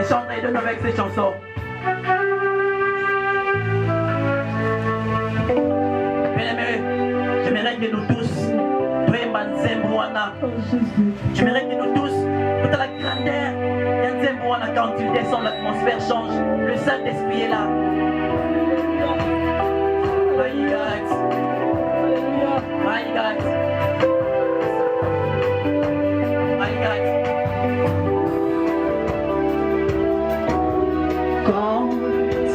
et chanter de nous avec ces chansons. Bien-aimés, j'aimerais que nous tous, j'aimerais que nous tous, toute la grandeur d'Nzembouana, quand il descend, l'atmosphère change, le Saint-Esprit est là. My God. My God. My God. Quand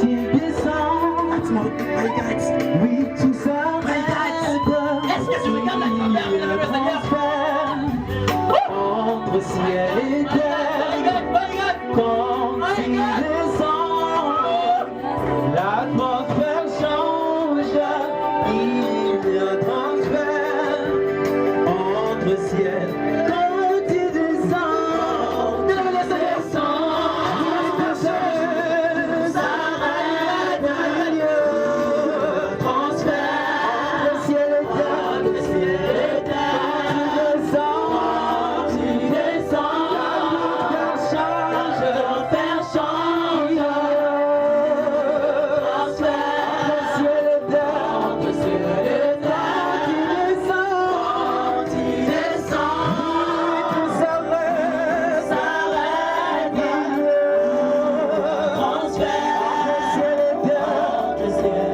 il descend, oui, tout s'arrête. Est-ce que tu regardes la grandeur, mesdames et messieurs? Entre ciel et terre, quand il descend, l'atmosphère change, il y a transfert entre ciel. Quand il descend, descend, s'arrête, transfert entre ciel et terre, entre ciel et terre, tu descends, l'atmosphère change, transfert entre ciel et terre, entre ciel et terre, tu descends, tout s'arrête, transfert entre ciel et terre, entre ciel et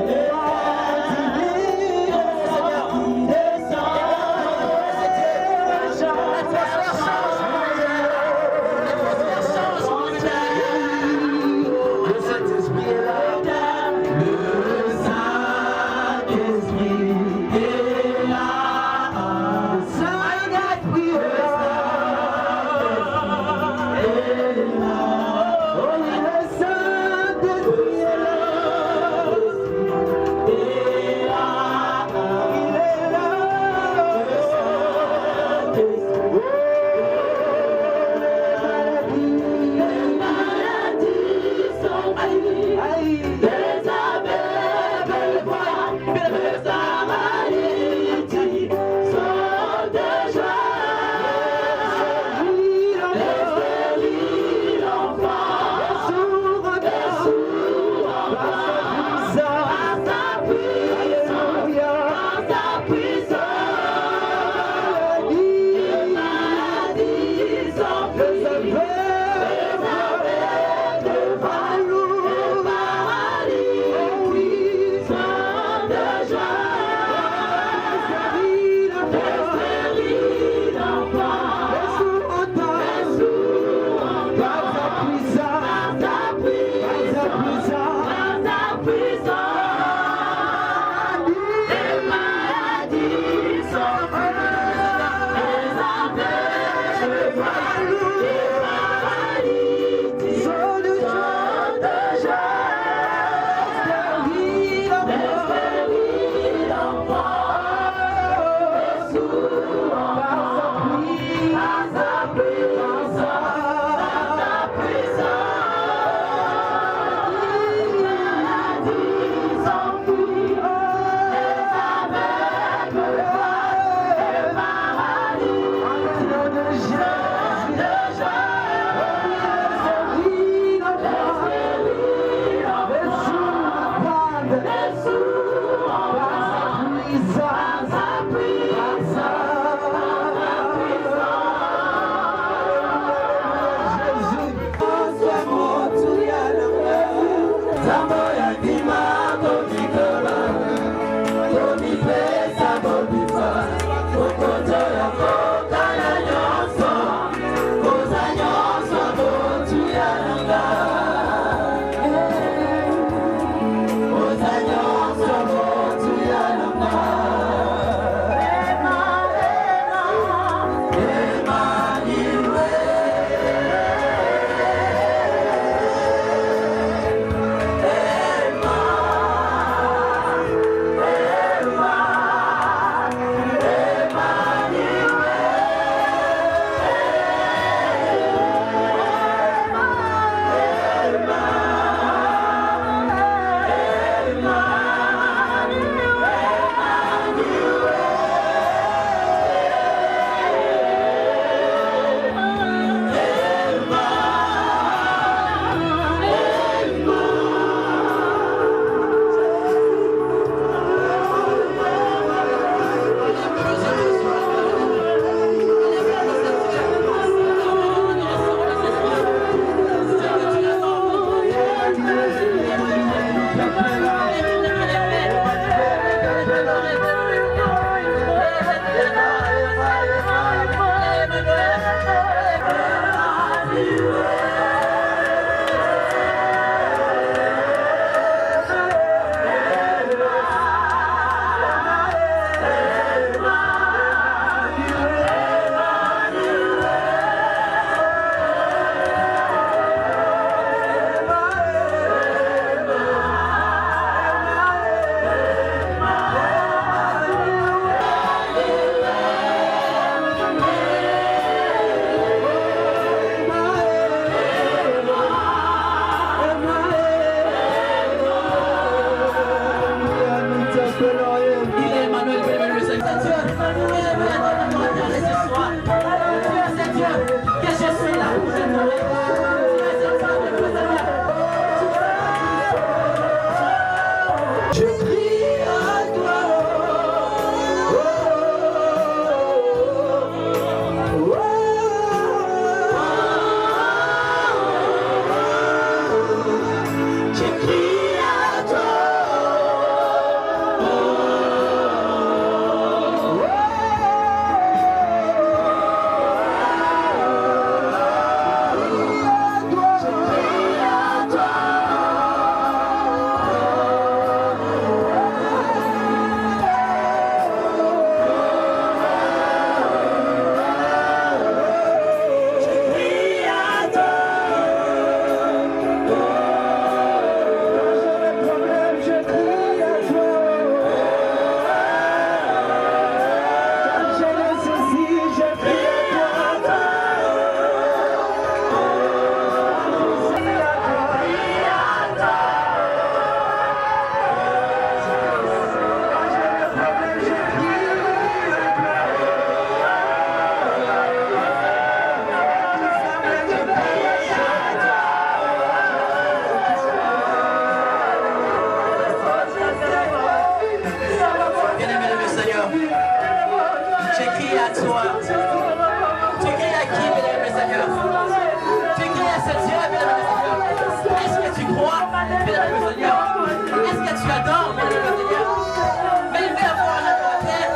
Oh, cries à toi. Tu cries à qui, bien-aimé Seigneur? Tu cries à ce Dieu, bien-aimé Seigneur. Est-ce que tu crois, bien-aimé Seigneur? Est-ce que tu adores, bien-aimé Seigneur? Mais il veut avoir un adversaire.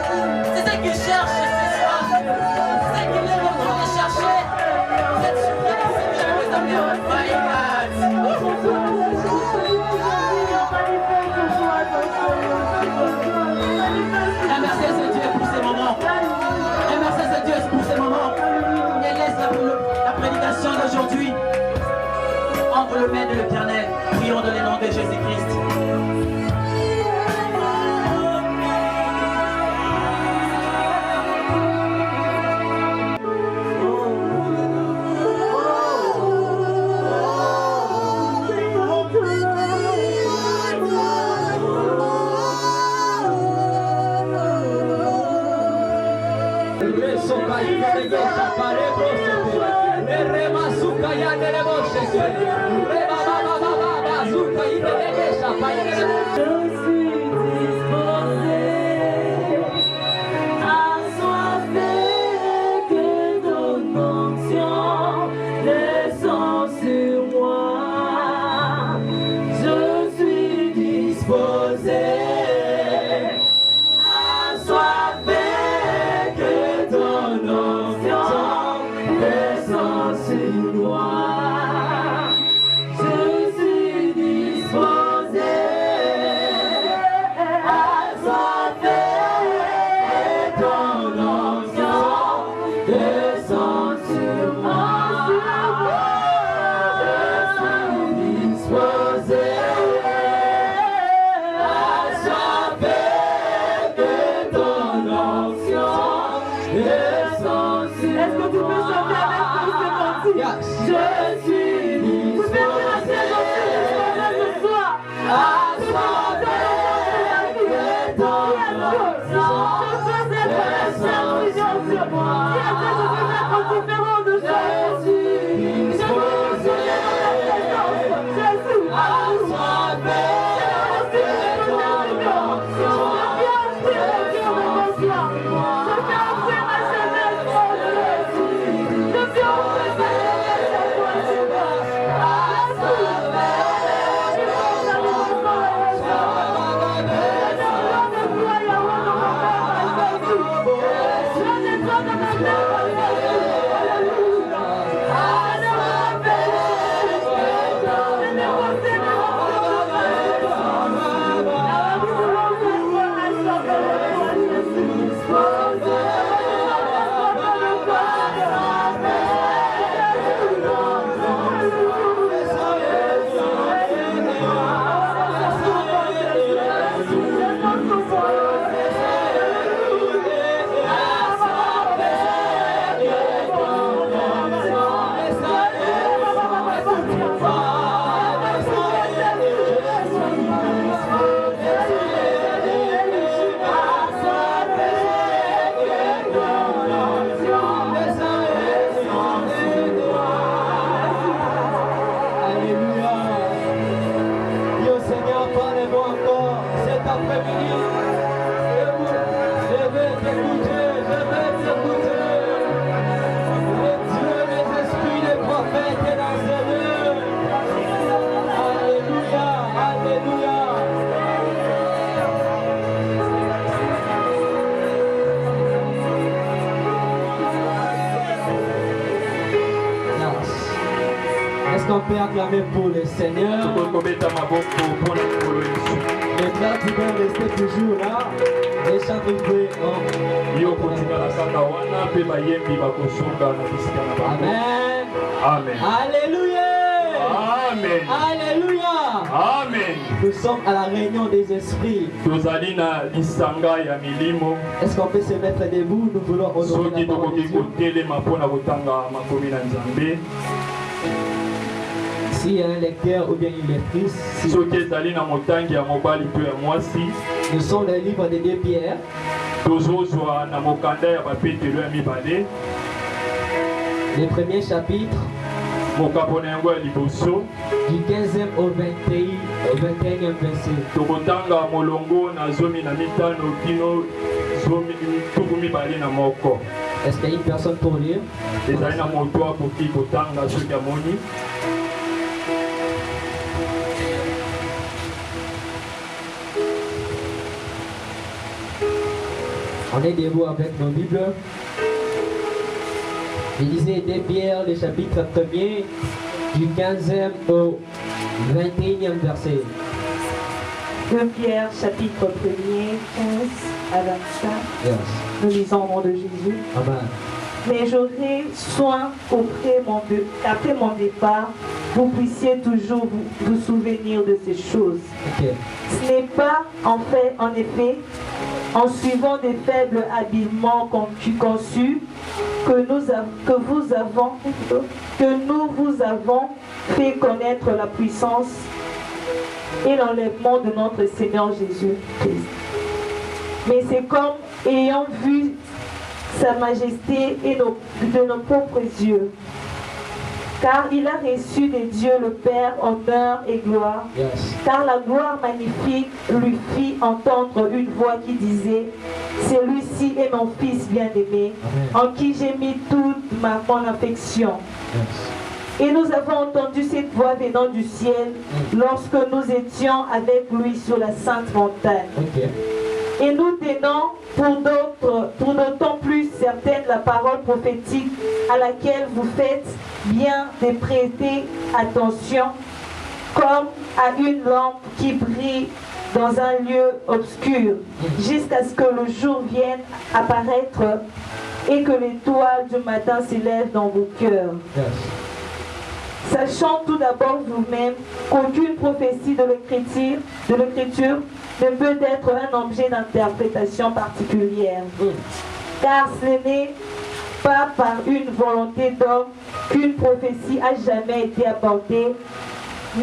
C'est ça qu'il cherche ce soir. C'est ça qu'il est en train de chercher. Cette supplication, bien-aimé Seigneur. My merci à ce Dieu pour ces moments. Et merci à ce Dieu pour ces moments. Et laisse la prédication d'aujourd'hui entre le mains de l'Éternel. Prions dans le nom de Jésus-Christ. On peut acclamer pour le Seigneur. Les plats qui vont rester toujours là. Les chants de Dieu. Amen. Amen. Alléluia. Amen. Alléluia. Amen. Nous sommes à la réunion des esprits. Est-ce qu'on peut se mettre debout? Nous voulons honorer la parole de Dieu. S'il y a un lecteur ou bien une lectrice, nous sommes le livre de 2 Pierre. Le premier chapitre, du 15e au 21e verset. tuku mibale na moko. Est-ce qu'il y a une personne pour lire? ezali na moto akoki kotanga soki amoni. On est debout avec nos Bibles. Il disait des Pierre, le chapitre 1er, du 15e au 21e verset. 2 Pierre, chapitre 1er, 15 à 25. Yes. Nous lisons au nom de Jésus. Amen. Mais j'aurai soin qu'après mon départ, vous puissiez toujours vous souvenir de ces choses. Ok. Ce n'est pas en effet, en suivant des faibles habilements conçus que nous vous avons fait connaître la puissance et l'enlèvement de notre Seigneur Jésus-Christ. Mais c'est comme ayant vu sa majesté et de nos propres yeux. Car il a reçu de Dieu le Père honneur et gloire. Yes. Car la gloire magnifique lui fit entendre une voix qui disait: celui-ci est mon fils bien-aimé, en qui j'ai mis toute mon affection. Yes. Et nous avons entendu cette voix venant du ciel lorsque nous étions avec lui sur la sainte montagne. Okay. Et nous tenons pour d'autant plus certaine la parole prophétique à laquelle vous faites bien de prêter attention, comme à une lampe qui brille dans un lieu obscur, jusqu'à ce que le jour vienne apparaître et que l'étoile du matin s'élève dans vos cœurs. Yes. Sachant tout d'abord vous-même qu'aucune prophétie de l'Écriture ne peut être un objet d'interprétation particulière. Car ce n'est pas par une volonté d'homme qu'une prophétie a jamais été apportée,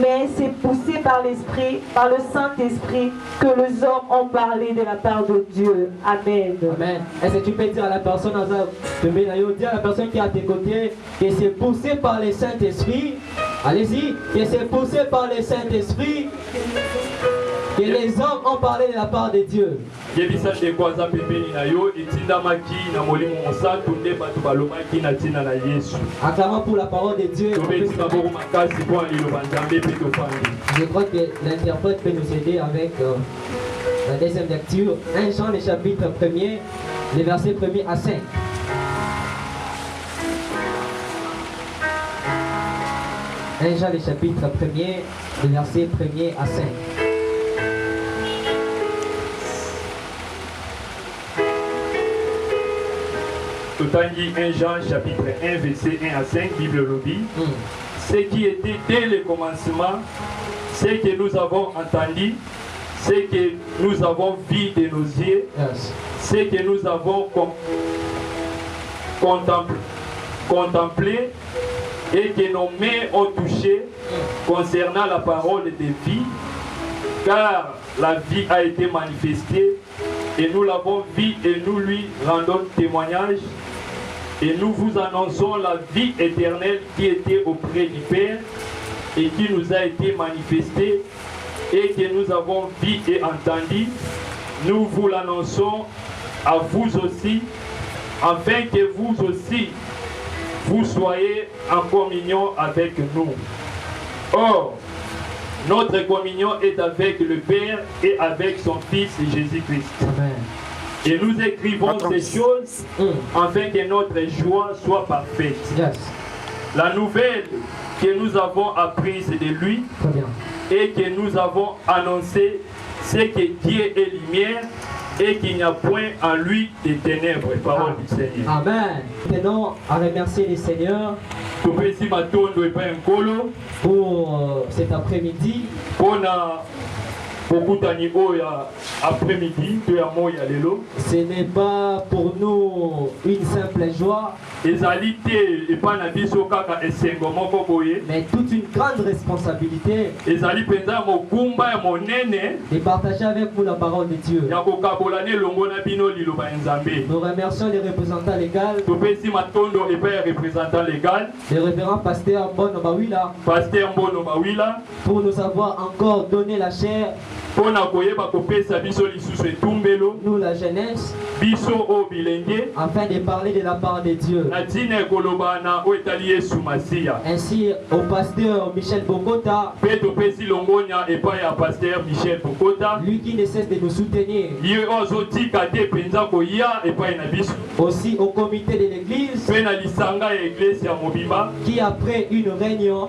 mais c'est poussé par l'Esprit, par le Saint-Esprit, que les hommes ont parlé de la part de Dieu. Amen. Amen. Est-ce que tu peux dire à la personne, dire à la personne qui est à tes côtés, que c'est poussé par le Saint-Esprit, allez-y, que c'est poussé par le Saint-Esprit, que les hommes ont parlé de la part de Dieu. yebisa ndeko aza pembeni na yo etindamaki na molimo mosantu nde bato balobaki na ntina na Yesu. Acclamons pour la parole de Dieu. Tobeti maboko makasi mpo na liloba Nzambe mpe tofandi. Je crois que l'interprète peut nous aider avec la deuxième lecture. 1 Jean, le chapitre 1er, les versets 1er à 5. Jean, le chapitre 1er, les versets 1er à 5. Totangi 1 Jean chapitre 1 verset 1 à 5, Bible lobby. Ce qui était dès le commencement, ce que nous avons entendu, ce que nous avons vu de nos yeux, Yes. ce que nous avons contemplé et que nos mains ont touché concernant la parole de vie, car la vie a été manifestée et nous l'avons vue et nous lui rendons témoignage. Et nous vous annonçons la vie éternelle qui était auprès du Père et qui nous a été manifestée et que nous avons vu et entendu. Nous vous l'annonçons à vous aussi, afin que vous aussi, vous soyez en communion avec nous. Or, notre communion est avec le Père et avec son Fils Jésus-Christ. Amen. Et nous écrivons ces choses afin que notre joie soit parfaite. Yes. La nouvelle que nous avons apprise de lui Très bien. et que nous avons annoncé, c'est que Dieu est lumière et qu'il n'y a point en lui de ténèbres. Parole du Seigneur. Amen. Tenons à remercier le Seigneur Topesi matondo epai nkolo pour cet après-midi. mpona bokutani oyo ya après-midi to ya moi ya lelo. Ce n'est pas pour nous une simple joie, ezali te epai na biso kaka esengo moko boye, mais toute une grande responsabilité ezali mpenza mokumba ya monene de partager avec vous la parole de Dieu. ya kokabolana elongo na bino liloba ya Nzambe. Nous remercions les représentants légaux, Topesi matondo epai ya représentant légal, le révérend pasteur Bono Bawila, Pasteur Mbono Bawila, pour nous avoir encore donné la chair nous la jeunesse, biso o bilenge afin de parler de la part de Dieu. natina ekoloba na oyo etali Yesu Masiya. Ainsi au pasteur Michel Bokota, Pe topesi longonya epai ya pasteur Michel Bokota. lui qui ne cesse de nous soutenir. Ye oyo azotika te mpenza koya epai na biso. Aussi au comité de l'église Pe na lisanga ya eglise ya mobimba qui après une réunion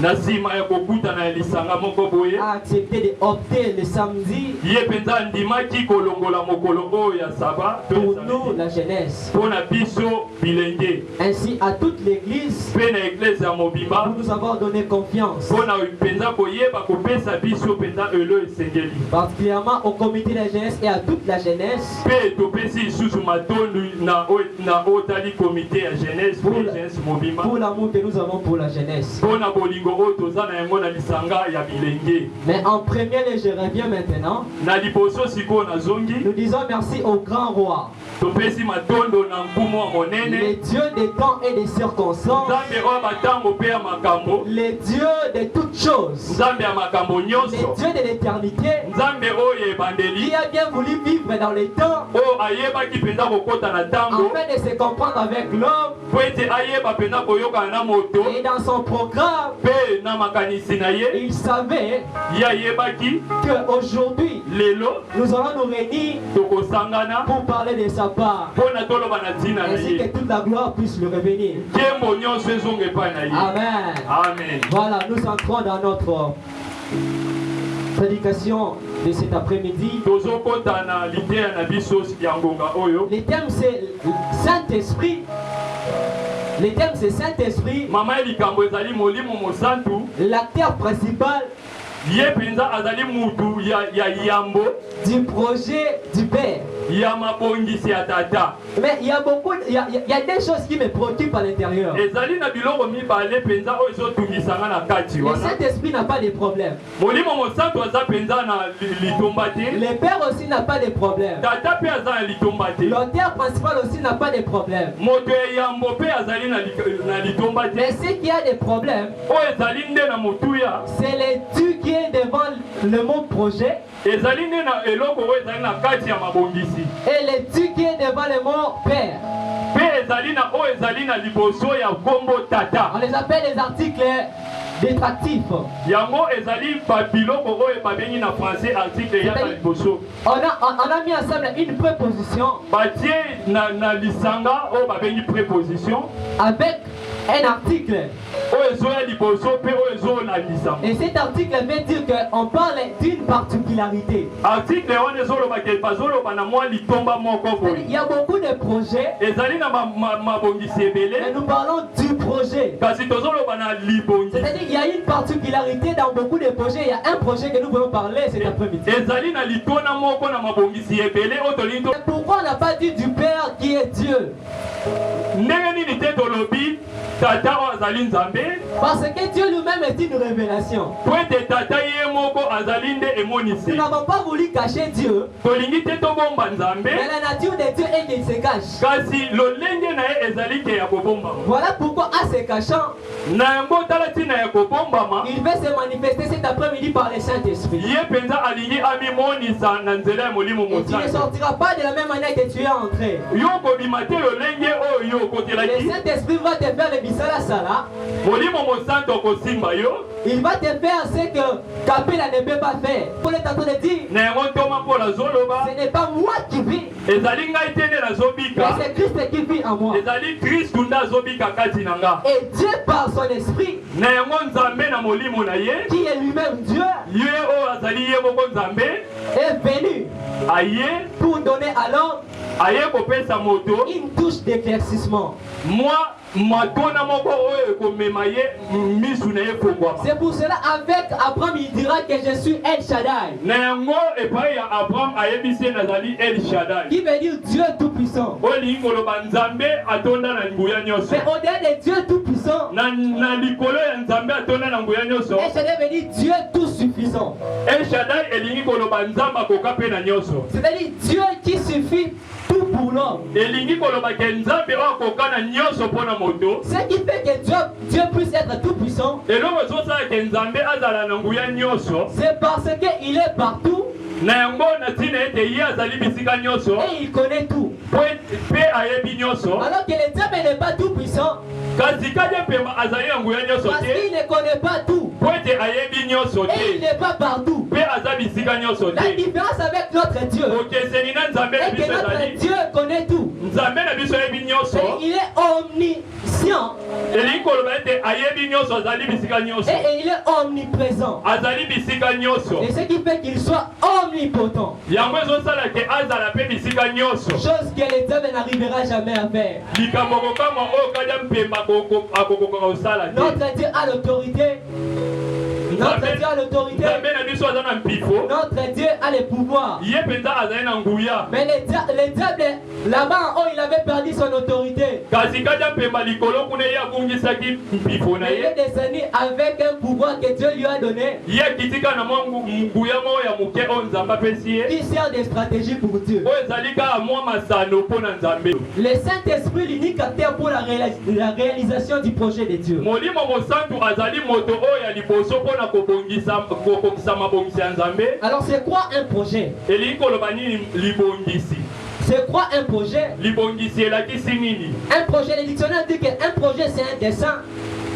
na nsima ya kokutana ya lisanga moko boye a accepté d'opter le samedi ye mpenza andimaki kolongola mokolo oyo ya saba to ya pour samedi nous la jeunesse. mpo na biso bilenge. Ainsi à toute l'église, Pe na eglise ya pour mobimba nous avoir donné confiance. mpo na mpenza koyeba kopesa biso mpenza elo esengeli. Particulièrement au comité de la jeunesse et à toute la jeunesse. Pe topesi lisusu matondo na oyo tali komite ya jeunesse Pour pe la- jeunesse mobimba Pour l'amour que nous avons pour la jeunesse. mpo na bolingo oyo toza na yango na lisanga ya bilenge. Mais en premier lieu, je reviens maintenant. Na liboso sikoyo nazongi Nous disons merci au grand roi, topesi matondo na nkumu ya le monene Dieu des temps et des circonstances, nzambe oyo batango mpe ya makambo, le Dieu de toutes choses, nzambe ya makambo le nyonso, Dieu de l'éternité, nzambe oyo qui ebandeli a bien voulu vivre dans les temps oyo ayebaki mpenza kokɔta na ntango afin de se comprendre avec l'homme po ete ayeba mpenza koyokana na moto et dans son programme, mpe na makanisi na ye il savait ye ayebaki qu'aujourd'hui, lelo nous allons nous réunir tokosangana pour parler de sa part, mpo na toloba na ntina na ainsi que ye toute la gloire puisse lui revenir. nkembo nyonso ezonga epai na ye. Amen. Amen. Voilà, nous entrons dans notre prédication de cet après-midi. tozokɔta na liteya na biso ya ngonga oyo. Le thème c'est Saint-Esprit. Le thème c'est Saint-Esprit. mama ya likambo ezali molimo mosantu L'acteur principal ye mpenza azali mutu ya yambo du projet du Père. ya mabongisi ya tata. Mais il y a beaucoup, il y a des choses qui me préoccupent à l'intérieur. ezali na biloko mibale mpenza oyo ezotungisanga na kati Le wana. Saint-Esprit n'a pas de problème. molimo mosantu aza mpenza na litomba te, Le Père aussi n'a pas de problème. tata mpe aza na litomba te, L'auteur principal aussi n'a pas de problème. moto ya yambo mpe azali na litomba te. Mais ce qui a des problèmes, oyo ezali nde na motuya, c'est le Dieu qui est devant le mot projet ezali nde na eloko oyo ezali na kati ya mabongisi, et le Dieu qui est devant le mot Père. mpe ezali na oyo ezali na liboso ya nkombo tata. On les appelle les articles détractifs. yango ezali babiloko oyo babengi na français article eyaka liboso. On a mis ensemble une préposition batie na lisanga oyo babengi préposition avec un article. oyo ezoya liboso mpe oyo ezolandisa. Et cet article veut dire qu'on parle d'une particularité. article wana ezolobaka bazoloba na mwa litomba moko boye. Il y a beaucoup de projets, ezali na mabongisi mais ebele nous parlons du projet. kasi tozoloba na libongisi. C'est-à-dire qu'il y a une particularité dans beaucoup de projets. Il y a un projet que nous voulons parler cet après-midi. ezali na litona moko na mabongisi ebele oyo tolingi Et pourquoi on n'a pas dit du Père qui est Dieu? ndenge nini te tolobi tata oyo azali nzambe Parce que Dieu lui-même est une révélation. po ete tata ye moko azali nde Nous emonisi. n'avons pas voulu cacher Dieu, tolingi te tobomba nzambe mais la nature de Dieu est qu'il se cache. kasi lolenge na ye ezali ke ya kobombama. Voilà pourquoi, en se cachant, na yango tala ntina ya kobombama il veut se manifester cet après-midi par le Saint-Esprit. ye mpenza alingi amimonisa na nzela ya molimo Et tu ne mosantu. sortiras pas de la même manière que tu es entré. yo kobima te lolenge oyo yo Le okotelaki. Saint-Esprit va te faire le bisala-sala. molimo mosantu okosimba yo Il va te faire ce que Kabila ne peut pas faire. Pour le temps de dire, na yango ntoma mpo nazoloba ce n'est pas moi qui vis, ezali ngai te nde mais nazobika, c'est Christ qui vit en moi. ezali kristu nde azobika kati na nga. Et Dieu, par son esprit, na yango nzambe na molimo na ye qui est lui-même Dieu, ye oyo azali ye moko nzambe est venu aye pour donner à l'homme aye kopesa moto une touche d'éclaircissement. mwa matona moko oyo ekomema ye misu na ye kongwama. C'est pour cela, avec Abraham, il dira que je suis El Shaddai, na yango epai ya abraham ayebisi ye nazali el shadai qui veut dire Dieu Tout-Puissant. oyo elingi koloba nzambe atonda na nguya nyonso. Mais au-delà de Dieu Tout-Puissant, na likolo ya nzambe atonda na nguya nyonso. El Shaddai veut dire Dieu Tout-Suffisant. el shadai elingi koloba nzambe akoka mpe na nyonso. C'est-à-dire Dieu qui suffit tout tout pour l'homme. elingi koloba ke nzambe oyo akokana nyonso mpona moto. Ce qui fait que Dieu puisse être tout puissant, eloko ezosala ke nzambe azala na nguya nyonso c'est parce qu'il est partout na yango na ntina ete ye azali bisika nyonso et il connaît tout. mpe ayebi nyonso. Alors que le diable n'est pas tout puissant kasi kade mpemba azali na nguya nyonso parce te qu'il ne connaît pas tout po ete ayebi nyonso et il te n'est pas partout. mpe aza bisika nyonso La te. différence avec notre Dieu okeseni na nzambe na est que biso notre ezali Dieu connaît tout. nzambe na biso ayebi nyonso Et il est omniscient elingi koloba ete ayebi nyonso azali bisika nyonso et il est omniprésent. azali bisika nyonso. Et ce qui fait qu'il soit omnipotent. yango ezosala ke azala mpe bisika nyonso. Chose que le diable n'arrivera jamais à faire. likambo kokama oyo kadia mpemba akokoka kosala te. Notre Dieu a l'autorité. Notre Dieu a l'autorité. nzambe na biso aza na mpifo. Notre Dieu a le pouvoir. ye mpenza azali na nguya. Mais le diable, là-bas en haut, il avait perdu son autorité. kasi kadia mpemba likolo kuna ye akungisaki mpifo na Il ye. est descendu avec un pouvoir que Dieu lui a donné. ye akitika na mwa nguya moko ya moke oyo nzambe apesi ye. Qui sert des stratégies pour Dieu. oyo ezali kaka mwa masano mpo na nzambe. Le Saint-Esprit, l'unique acteur pour la réalisation du projet de Dieu. molimo mosantu azali moto oyo ya liboso mpona kokokisa mabongisi ya nzambe. Alors c'est quoi un projet? elingi koloba nini libongisi? C'est quoi un projet? libongisi elakisi nini? Un projet, le dictionnaire dit qu'un projet c'est un dessin.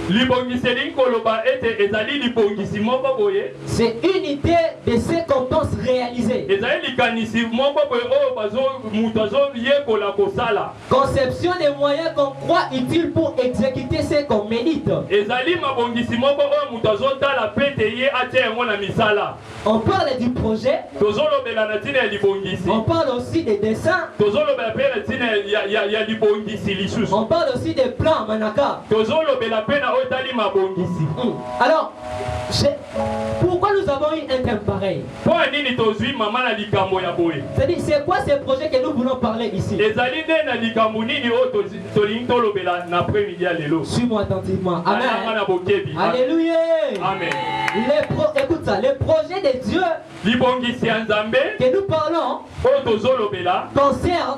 libongisi elingi koloba ete ezali libongisi moko boye. C'est une idée de ce qu'on pense réaliser. ezali likanisi moko boye oyo moto azoyekola kosala. Conception des moyens qu'on croit utiles pour exécuter ce qu'on médite. ezali mabongisi moko oyo moto azotala pete ye atia yango na misala. On parle du projet. tozolobela na ntina ya libongisi. On parle aussi des dessins. tozolobela mpe na ntina ya libongisi lisusu. On parle aussi des plans, manaka. tozolobela mpe na oyo etali mabongisi. Alors, pourquoi nous avons eu un thème pareil? mpo nini tozwi mama na likambo ya boye? C'est-à-dire, c'est quoi ces projets que nous voulons parler ici? ezali nde na likambo nini oyo tolingi tolobela na après-midi ya lelo? Suis-moi attentivement. alanga Amen. na bokebi. Alléluia. Amen. Écoute ça, le projet de Dieu libongisi ya nzambe que nous parlons oyo tozolobela concerne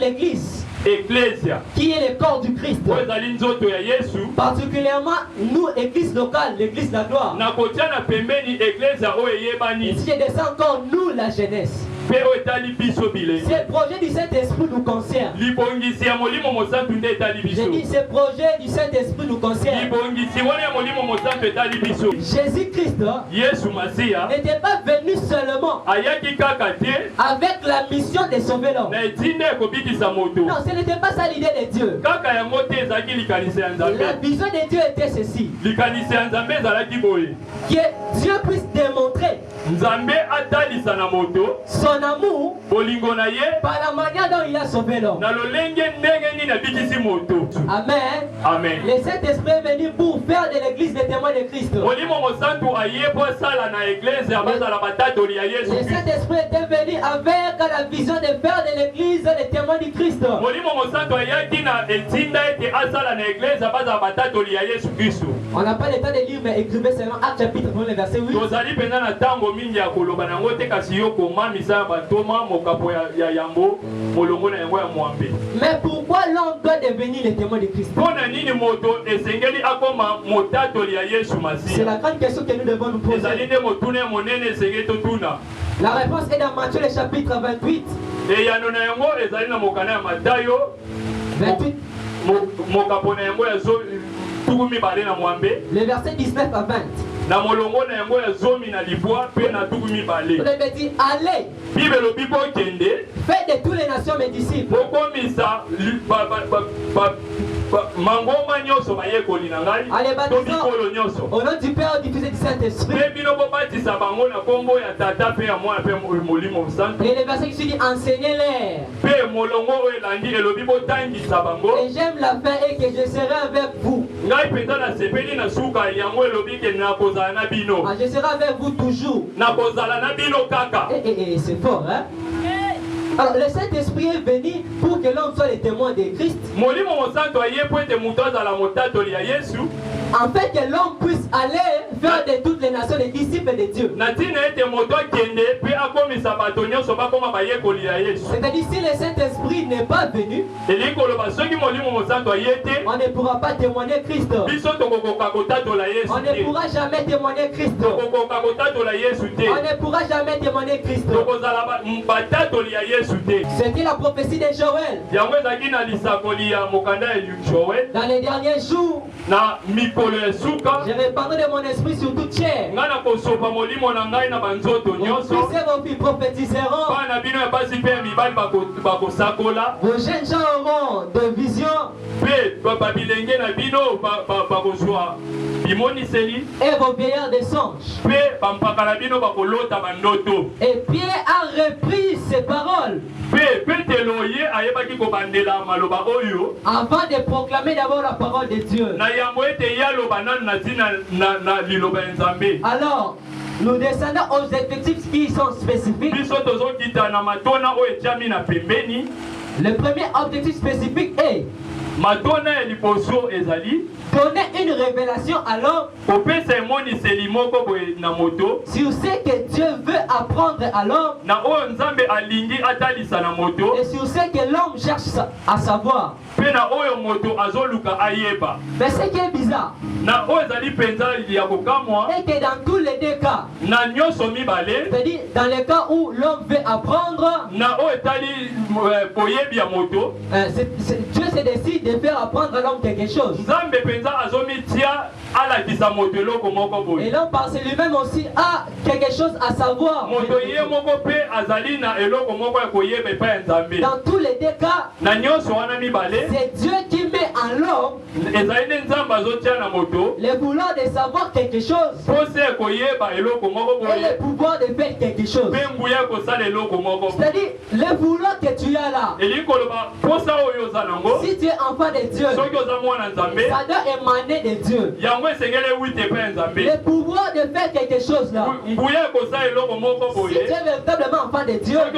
l'Église, Ecclesia, qui est le corps du Christ. oyo ezali nzoto ya Yesu. Particulièrement, nous, Église locale, l'Église de la gloire. na kotia na pembeni Ecclesia oyo eyebani Ici, je descends encore nous, la jeunesse. mpe oyo etali biso bilenge. Ce projet du Saint-Esprit nous concerne. libongisi ya molimo mosantu nde etali biso. J'ai dit, ce projet du Saint-Esprit nous concerne. libongisi wana ya molimo mosantu etali biso. Jésus-Christ Yesu Masiya n'était pas venu seulement ayaki kaka te avec la mission de sauver l'homme. na etinda ekobikisa moto. Non, ce n'était pas ça l'idée de Dieu. kaka yango te ezalaki likanisi ya La nzambe. vision de Dieu était ceci. likanisi ya nzambe ezalaki boye. Que Dieu puisse démontrer nzambe atalisa na moto son amour bolingo na ye par la manière dont il a sauvé l'homme. na lolenge ndenge nini abikisi moto. Amen. Amen. Le Saint-Esprit est venu pour faire de l'Église des témoins de Christ. molimo mosantu aye po asala na eglise bazala batatoli ya Yesu Le Kristo. Saint-Esprit était venu avec la vision de faire de l'Église des témoins du Christ. molimo mosantu ayaki na etinda ete asala na eglise bazala batatoli ya Yesu Kristo. On n'a pas le temps de lire, mais écrivez seulement Actes chapitre 1, le verset 8. tozali mpenza na ntango mingi ya koloba nango te kasi yo komamisa ya bantoma mokapo ya yango molongo na yango ya mwambe. Mais pourquoi l'homme doit devenir le témoin de Christ? mpo na nini moto esengeli akoma motatoli ya Yesu C'est Masiya? la grande question que nous devons nous ezali poser. nde motuna ya monene esengeli totuna. La réponse est dans Matthieu le chapitre 28. eyano na yango ezali na mokana ya Matayo 28, mokapo na yango ya tuku mibale na mwambe le verset 19 à 20. na molongo na yango ya zomi na libwa mpe na tuku mibale. On avait dit, allez, bible elobi bokende faites de toutes les nations mes disciples. bokomisa mangoma nyonso bayekoli na ngai Allez, to baptisons bikolo nyonso au nom du Père, du Fils et du Saint-Esprit. mpe bino bobatisa bango na nkombo ya tata mpe ya mwana mpe molimo mosantu Et le verset qui se dit, enseignez-les. mpe molongo oyo elandi elobi botangisa bango. Et j'aime la fin et que je serai avec vous. ngai mpenza nasepeli na suka yango elobi ke nakozala na bino. Ah, je serai avec vous toujours. nakozala na bino kaka. C'est fort, hein? Alors, le Saint-Esprit est venu pour que l'homme soit le témoin de Christ. molimo mosantu aye po ete moto azala motatoli ya Yesu. Afin que l'homme puisse aller faire de toutes les nations des disciples de Dieu. C'est-à-dire si le Saint-Esprit n'est pas venu, on ne pourra pas témoigner Christ. On ne pourra jamais témoigner Christ. On ne pourra jamais témoigner Christ. C'était la prophétie de Joël. Dans les derniers jours, je répandrai de mon esprit sur toute chair. Vos fils et vos filles prophétiseront. Vos jeunes gens auront de visions. Et vos vieillards des songes. Et Pierre a repris ces paroles avant de proclamer d'abord la parole de Dieu. Alors, nous descendons aux effectifs qui sont spécifiques. Le premier objectif spécifique est donner une révélation à l'homme sur ce que Dieu veut apprendre à l'homme et sur ce que l'homme cherche à savoir. Mais ce qui est bizarre, est que dans tous les deux cas, c'est-à-dire dans les cas où l'homme veut apprendre, Dieu se décide de faire apprendre à l'homme quelque chose. Et l'homme par lui-même aussi a quelque chose à savoir. Dans tous les deux cas, c'est Dieu qui met en l'homme le vouloir de savoir quelque chose et le pouvoir de faire quelque chose. C'est-à-dire, le vouloir que tu as là, si tu es enfant de Dieu, ça doit émaner de Dieu. Le pouvoir de faire quelque chose là, si tu es véritablement enfant de Dieu, ça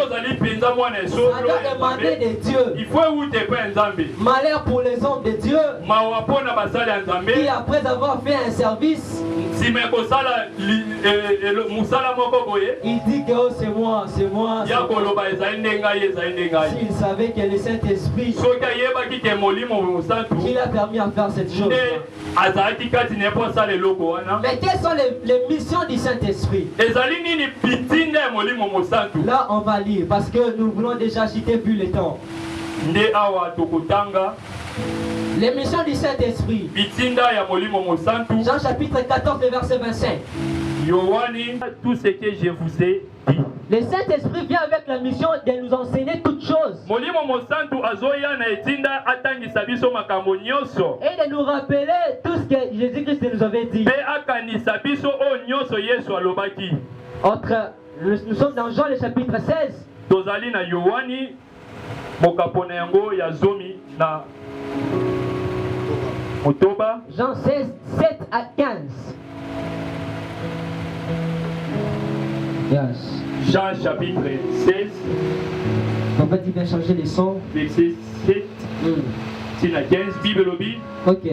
doit émaner de Dieu. Malheur pour les hommes de Dieu qui après avoir fait un service, il dit que oh, c'est moi. S'il savait que le Saint-Esprit qui l'a permis à faire cette chose. Mais quelles sont les missions du Saint-Esprit? Là on va lire parce que nous voulons déjà citer plus le temps. Les missions du Saint-Esprit. Jean chapitre 14 verset 25. Tout ce que je vous ai dit. Le Saint-Esprit vient avec la mission de nous enseigner toutes choses. Et de nous rappeler tout ce que Jésus-Christ nous avait dit. Nous sommes dans Jean le chapitre 16. Jean 16, 7 à 15. Yes. Jean chapitre 16. Papa dit bien changer les sons. Verset 7 à 15. Bible lobby. Ok.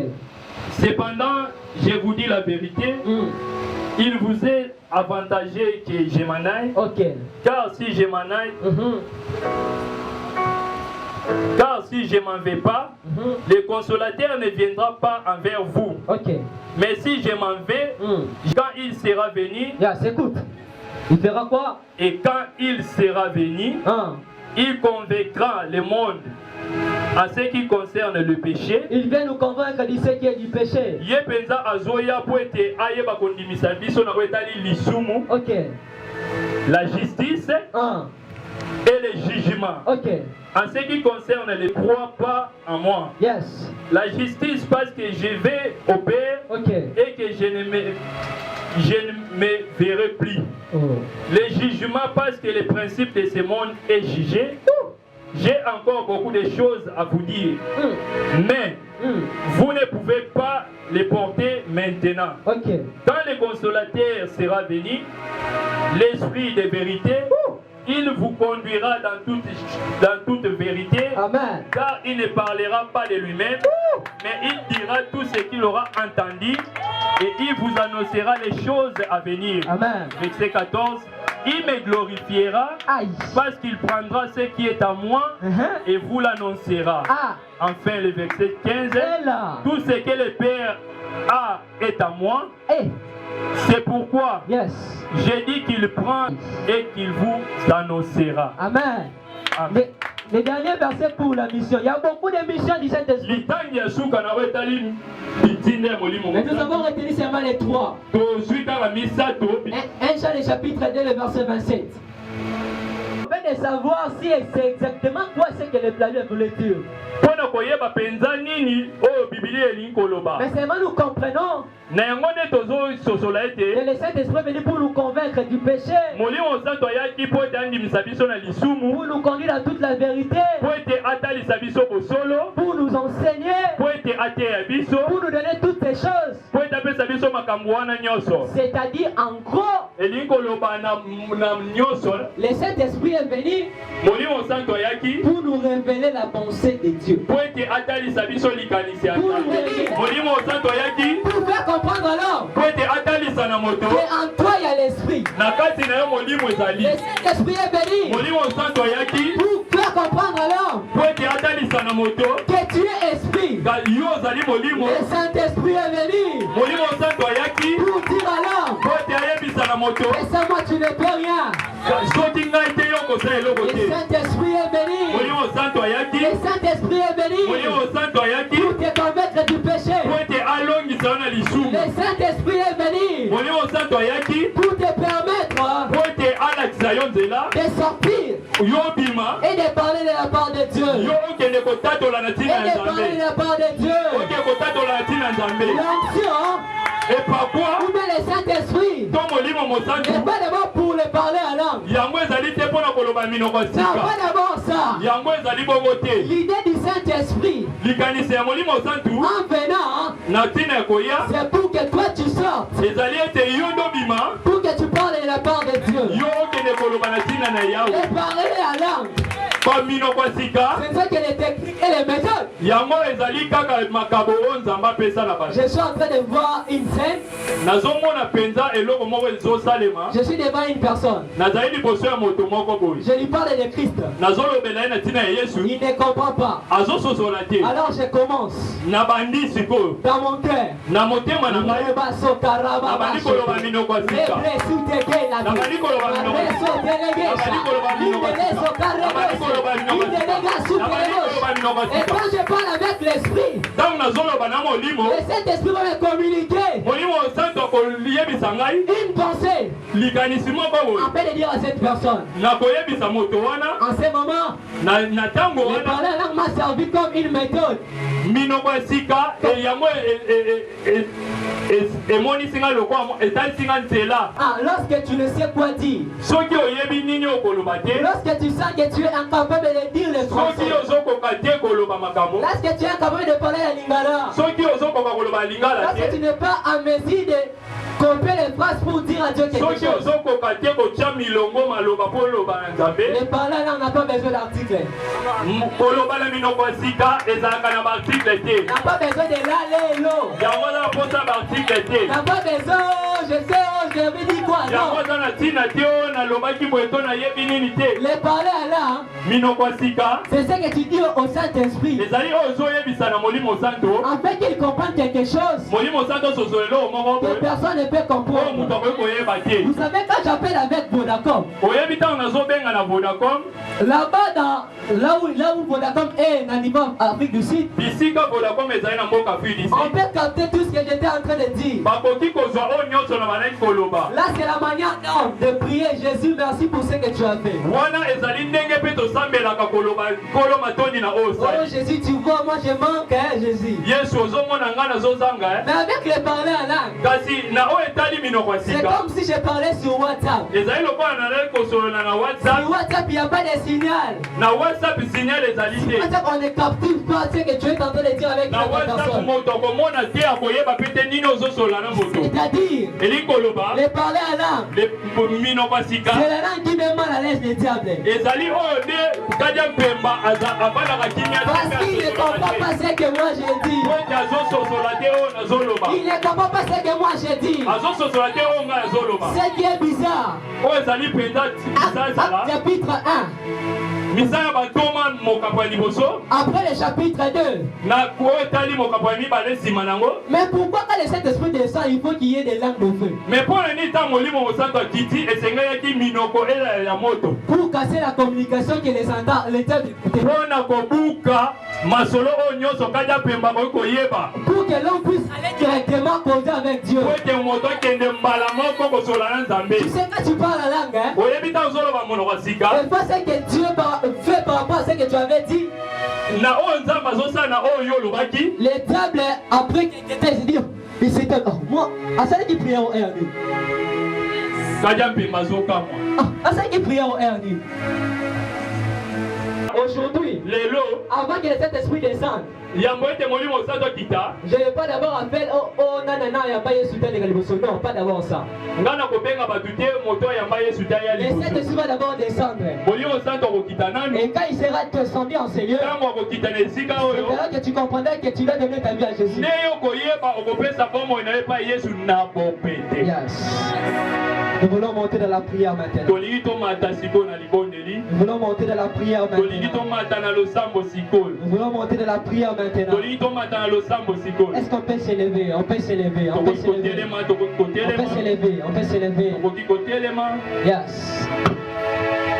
Cependant, je vous dis la vérité. Il vous est avantageux que je m'en aille. Ok. Car si je m'en aille, car si je m'en vais pas, le consolateur ne viendra pas envers vous. Ok. Mais si je m'en vais, quand il sera venu, écoute. Il fera quoi? Et quand il sera venu, il convaincra le monde en ce qui concerne le péché. Il vient nous convaincre de ce qui est du péché. Ok. La justice et le jugement. Ok. En ce qui concerne les croix pas en moi. Yes. La justice parce que je vais au Père et que je ne me verrai plus. Le jugement parce que le principe de ce monde est jugé. J'ai encore beaucoup de choses à vous dire. Mais vous ne pouvez pas les porter maintenant. Quand le consolateur sera venu, l'esprit de vérité, il vous conduira dans toute vérité. vérité. Amen. Car il ne parlera pas de lui-même, mais il dira tout ce qu'il aura entendu et il vous annoncera les choses à venir. Amen. Verset 14. Il me glorifiera Aïe. parce qu'il prendra ce qui est à moi et vous l'annoncera. Ah. Enfin, le verset 15. Et là. Tout ce que le Père a est à moi. Eh. C'est pourquoi Yes. j'ai dit qu'il prend et qu'il vous annoncera. Amen. Amen. Le dernier verset pour la mission. Il y a beaucoup de missions du Saint-Esprit. Mais nous avons retenu seulement les 3. 1 Jean, le chapitre 2, le verset 27. On veut de savoir si c'est exactement quoi c'est que le Bible voulait dire. Mais seulement nous comprenons que le Saint-Esprit est venu pour nous convaincre du péché, pour nous conduire dans toute la vérité, pour nous enseigner, pour nous donner toutes ces choses. C'est-à-dire, en gros, le Saint-Esprit est venu pour nous révéler la pensée de Dieu. Pour faire comprendre alors qu'en toi il y a l'Esprit. Le Saint-Esprit est venu pour faire comprendre alors que tu es Esprit. Le Saint-Esprit est venu pour dire alors que sans moi tu ne peux rien. Le Saint-Esprit est venu. Le Saint-Esprit est venu pour te convaincre du péché. Le Saint-Esprit est venu pour te permettre de sortir et de parler de la part de Dieu. Et de parler de la part de Dieu. L'onction et pourquoi ou bien le Saint-Esprit n'est pas d'abord pour le parler à langue. Non, pas d'abord ça. L'idée du Saint-Esprit en venant, c'est pour que toi tu sortes, pour que tu parles de la part de Dieu et parler à langue. C'est ça que les techniques et les méthodes. Je suis en train de voir une scène. Je suis devant une personne. Je lui parle de Christ. Il ne comprend pas. Alors je commence dans mon cœur. Et quand je parle avec l'esprit, le Saint-Esprit va me communiquer une pensée afin de dire à cette personne. En ce moment, le parler en langue m'a servi comme une méthode. Lorsque tu ne sais quoi dire, lorsque tu sens que tu es incapable de dire les français, lorsque tu es incapable de parler la lingala, lorsque tu n'es pas en mesure de couper les phrases pour dire à Dieu quelque chose, le parler là, on n'a pas besoin d'article. On n'a pas besoin de l'aller et l'eau. On n'a pas besoin, je sais, je vais dire quoi. Non. Le parler là, c'est ce que tu dis au Saint-Esprit. En fait qu'il comprenne quelque chose que personne ne peut comprendre. Vous savez, quand j'appelle avec Vodacom, là-bas, là où Vodacom est dans niveau Afrique du Sud, on peut capter tout ce que j'étais en train de dire. Là, c'est la manière de prier. Jésus, merci pour ce que tu as fait. Oh Jésus, tu vois, moi je manque, hein, Jésus. Mais avec le parler en langue, c'est comme si je parlais sur WhatsApp. Sur WhatsApp, il n'y a pas de signal. On ne captive pas ce que tu es en train de dire avec la personne. C'est-à-dire, Eli koloba. Les parler à langue. Les minobasika. C'est la langue qui met mal à l'aise les diables. Ezali ode kadia pemba aza abana kakimia. Parce qu'il ne comprend pas ce que moi j'ai dit. Il ne comprend pas ce que moi j'ai dit. Ce qui est bizarre. Chapitre 1. Après le chapitre 2. Mais pourquoi quand le Saint-Esprit descend, il faut qu'il y ait des langues de feu? Pour casser la communication que les entend, les pour que l'on puisse aller directement causer avec Dieu. Tu sais quand tu parles la langue, hein? Et pas ce que Dieu fait par rapport à ce que tu avais dit. Les diables, après qu'ils étaient dit, ils s'étaient moi, à celle qui priait au RD. À celle qui priait au RD. Aujourd'hui, avant que le Saint-Esprit descende, je ne vais pas d'abord appeler oh nanana yamba yesu tane kaliboso. Non, pas d'abord ça. Le Saint-Esprit va d'abord descendre. Et quand il sera descendu en ces lieux, c'est là que tu comprendras que tu vas donner ta vie à Jésus. Yes. Nous voulons monter dans la prière maintenant. Nous voulons monter dans la prière maintenant. Nous voulons monter dans la prière maintenant. Est-ce qu'on peut s'élever? On peut s'élever. On peut s'élever. On peut s'élever. On peut s'élever. Yes.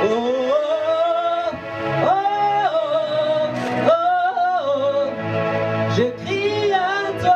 Oh, oh, oh, oh, je crie à toi.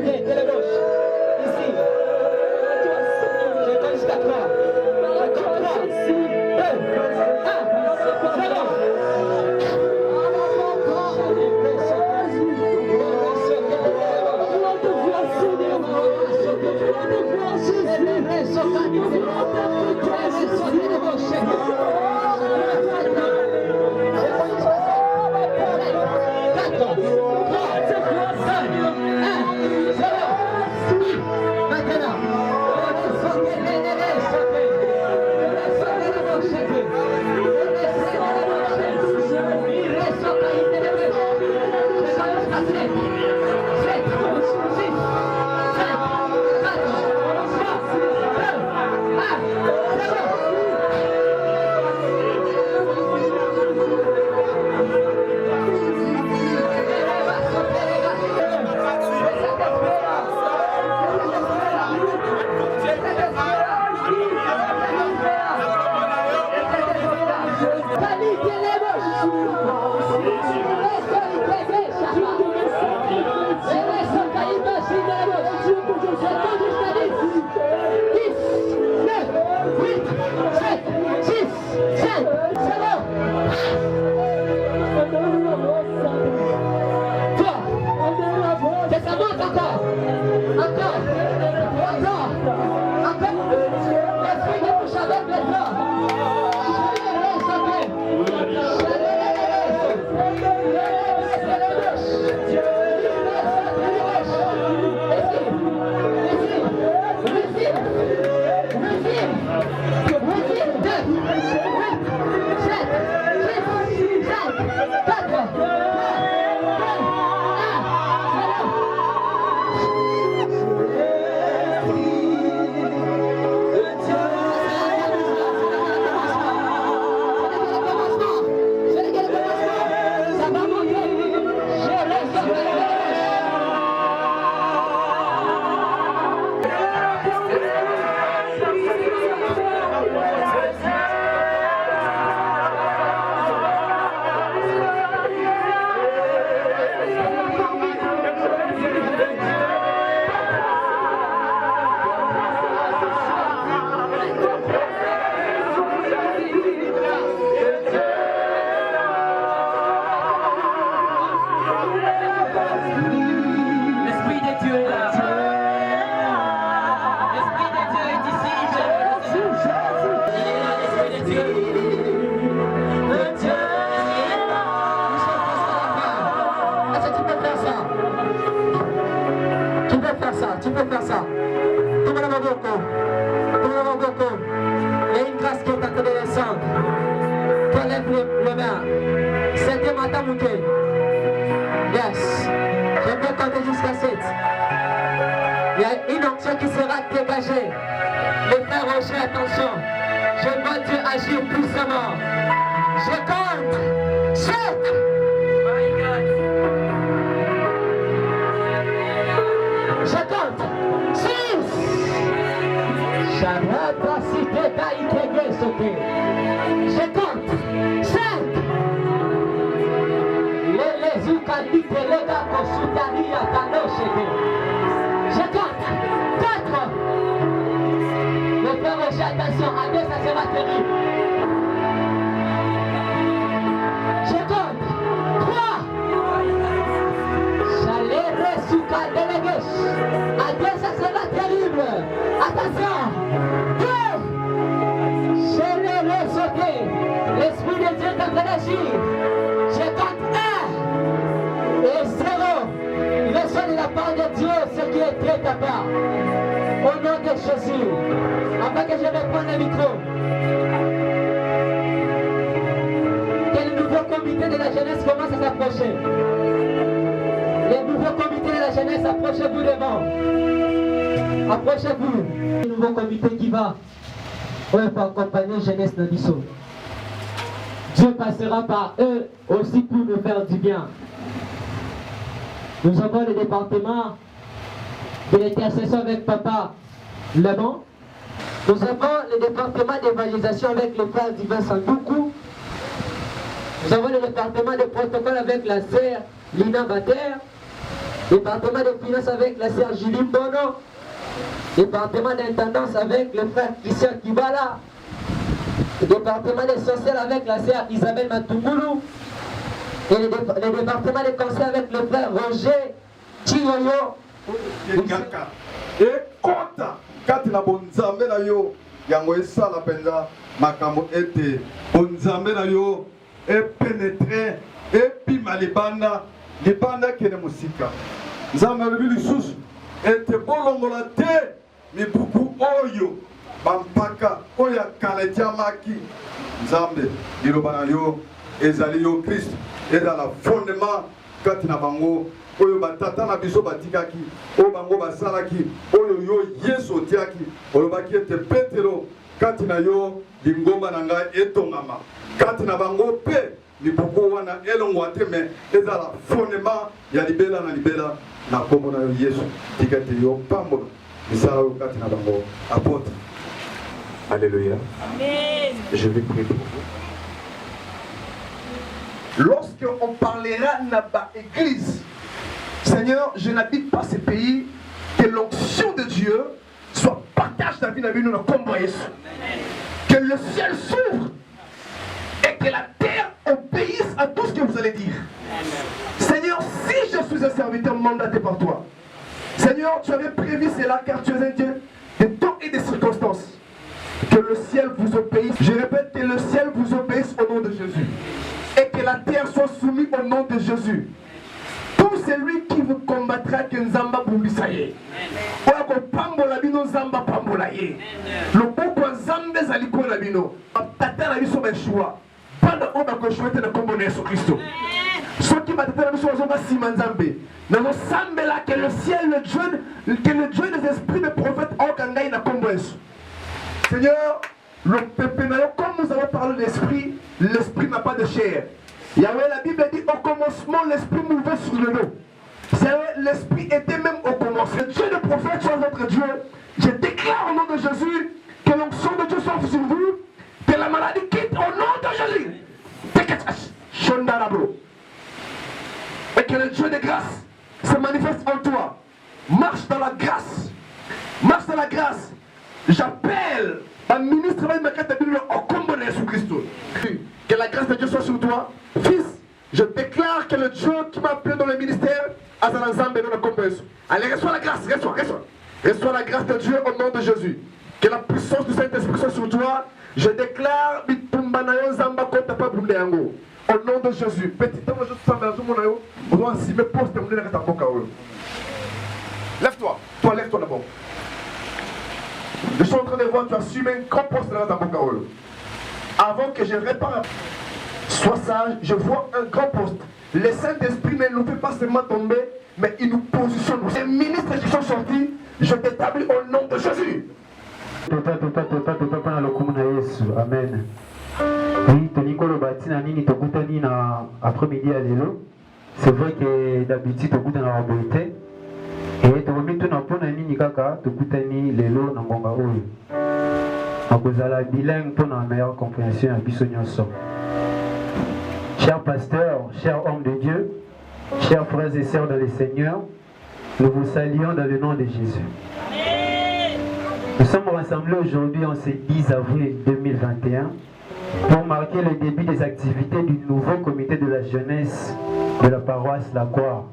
sortez, délébauche. Ici. Je compte jusqu'à 3. Je compte 3, 2, 1, 0. Tu peux faire ça. Il y a une grâce qui est en train de descendre. Toi, lève les mains. C'était Madame Mouké. Yes. Je peux compter jusqu'à 7. Il y a une onction qui sera dégagée. Les frères Roger, attention. Je vois Dieu agir puissamment. Je compte 7. Je compte 6. Je compte 5. Je compte 4. Le frère Roger, attention, à 2 ça sera terrible. Je compte 3. Chalère sous de la gauche. À 2 ça sera terrible. Attention. 2. Chalère sauté. L'Esprit de Dieu est en train d'agir. Je compte 1 et 0. Reçois de la part de Dieu ce qui est de ta part. Au nom de Jésus. Avant que je reprenne le micro. Que le nouveau comité de la jeunesse commence à s'approcher. Le nouveau comité de la jeunesse, approchez-vous devant. Approchez-vous. Le nouveau comité qui va pour accompagner jeunesse Nabiso. Dieu passera par eux aussi pour nous faire du bien. Nous avons le département de l'intercession avec Papa Lemon. Nous avons le département d'évangélisation avec le frère Divin Sandoukou. Nous avons le département de protocole avec la sœur Lina Bater. Département des finances avec la sœur Julie Bono. Département d'intendance avec le frère Christian Kibala. Département des sociales avec la sœur Isabelle Matungulu. Et le département des conseils avec le frère Roger Chiyoyo. Et kota katina bonzambe na yo yango esala penza makambo ete bonzambe na yo e pénétrer et pima libanda kene musika nzambe alobi lisusu ete bolongola te mibuku oyo bampaka oyo ya kala etiamaki nzambe liloba na yo ezali yo Kristo ezala fondement kati na bango oyo batata na biso batikaki oyo bango basalaki oyo yo Yesu otiaki olobaki ete Petero kati na yo lingomba na ngai etongama kati na bango pe libuku wana elongwa te me ezala fondement ya libela na kombo na yo Yesu tika ete yo pambola misala oyo kati na bango apôtre. Alléluia. Amen. Je vais prier pour vous. Lorsqu'on parlera dans l'église, Seigneur, je n'habite pas ce pays, que l'onction de Dieu soit partage la vie de nous dans le combat Jésus. Que le ciel s'ouvre et que la terre obéisse à tout ce que vous allez dire. Seigneur, si je suis un serviteur mandaté par toi, Seigneur, tu avais prévu cela car tu es un Dieu de temps et de circonstances. Que le ciel vous obéisse. Je répète, que le ciel vous obéisse au nom de Jésus. Et que la terre soit soumise au nom de Jésus. Tout celui qui vous combattra, que Nzamba Bumbisaye. Oya pambola bino Nzamba pambola ye. Le boko Nzambe zaliko la bino. Tata la biso ben choix. Pendant on va que choix te na kombo na Yesu Christo. Ceux qui m'attendent la mission Nzamba Simon Nzambe. Dans le sambe là que le ciel, que le Dieu des esprits des prophètes Okangai na kombo Yesu. Seigneur, le peuple, comme nous avons parlé de l'esprit, l'esprit n'a pas de chair. Yahweh, la Bible dit au commencement, l'esprit mouvait sur le lot. L'esprit était même au commencement. Le Dieu des prophètes soit notre Dieu. Je déclare au nom de Jésus que l'onction de Dieu soit sur vous, que la maladie quitte au nom de Jésus. Et que le Dieu de grâce se manifeste en toi. Marche dans la grâce. Marche dans la grâce. J'appelle un ministre au combo de Jésus-Christ. Que la grâce de Dieu soit sur toi. Fils, je déclare que le Dieu qui m'a appelé dans le ministère, allez, reçois la grâce, reçois la grâce de Dieu au nom de Jésus. Que la puissance du Saint-Esprit soit sur toi. Je déclare au nom de Jésus. Petit homme, je suis lève-toi, lève-toi d'abord. Je suis en train de voir, tu assumes un grand poste dans ta boca. Avant que je répare, sois sage, je vois un grand poste. Le Saint-Esprit ne nous fait pas seulement tomber, mais il nous positionne. Les ministres qui sont sortis, je t'établis au nom de Jésus. Amen. Oui, Tonikolo Batina Nini Tokutani na après-midi à l'élo. C'est vrai que d'habitude Tokutana la beauté. Et tokomi tuna pona nini kaka tokutani lelo na ngonga oyo. Akozala bilingue pour une meilleure compréhension à biso nyonso. Chers pasteurs, chers hommes de Dieu, chers frères et sœurs dans le Seigneur, nous vous saluons dans le nom de Jésus. Nous sommes rassemblés aujourd'hui en ce 10 avril 2021 pour marquer le début des activités du nouveau comité de la jeunesse de la paroisse La Croix,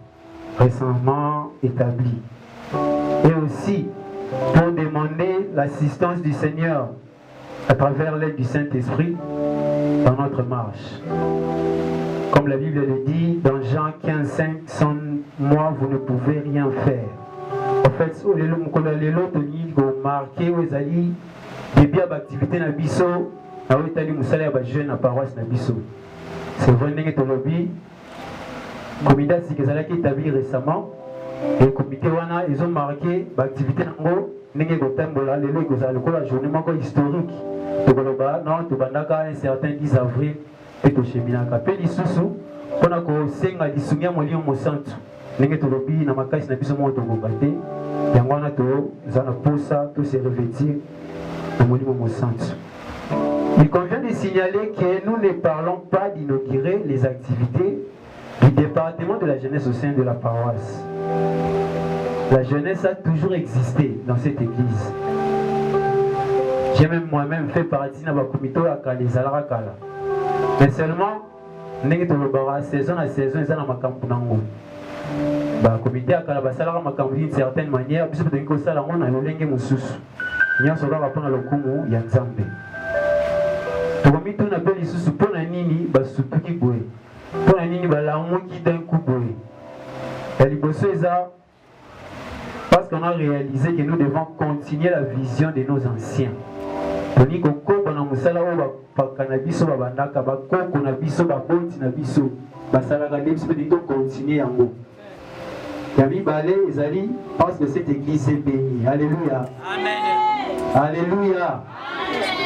récemment établi. Et aussi pour demander l'assistance du Seigneur à travers l'aide du Saint-Esprit dans notre marche. Comme la Bible le dit dans Jean 15:5, sans moi vous ne pouvez rien faire. En fait, marqué aux alliés début d'activité na biso na wetali musala ya ba jeune na paroisse na biso. C'est vrai que tolobi comité qui établi récemment et comité wana ils ont marqué l'activité nango ndenge kotambola lelo kozala lokola journée moko historique tokoloba non tobandaka un certain 10 avril pe tosheminaka pe lisusu mpona kosenga lisungi ya molimo mosantu ndenge tolobi na makasi na biso moko tokoba te yango wana toza na posa tose revêtir na molimo mosantu. Il convient de signaler que nous ne parlons pas d'inaugurer les activités du département de la jeunesse au sein de la paroisse. La jeunesse a toujours existé dans cette église. J'ai même moi-même fait partie de la comité à Kalizala Kala. Mais seulement, saison à saison, ils ont un bah, comité à Kalabasala d'une certaine manière, puisque nous avons ça, on a le lingue moussous. Nous avons ça, le kumu yanzambe. Tokomi tout na beli susu pour na nini ba sutuki boy. Pour na nini ba la qui d'un coup boy. Et liboso eza parce qu'on a réalisé que nous devons continuer la vision de nos anciens. Toni koko bana musala o ba cannabis ba bandaka ba koko na biso ba boti na biso ba sala ga lebisi pe to continuer yango. Yami balé ezali parce que cette église est bénie. Alléluia. Amen. Alléluia.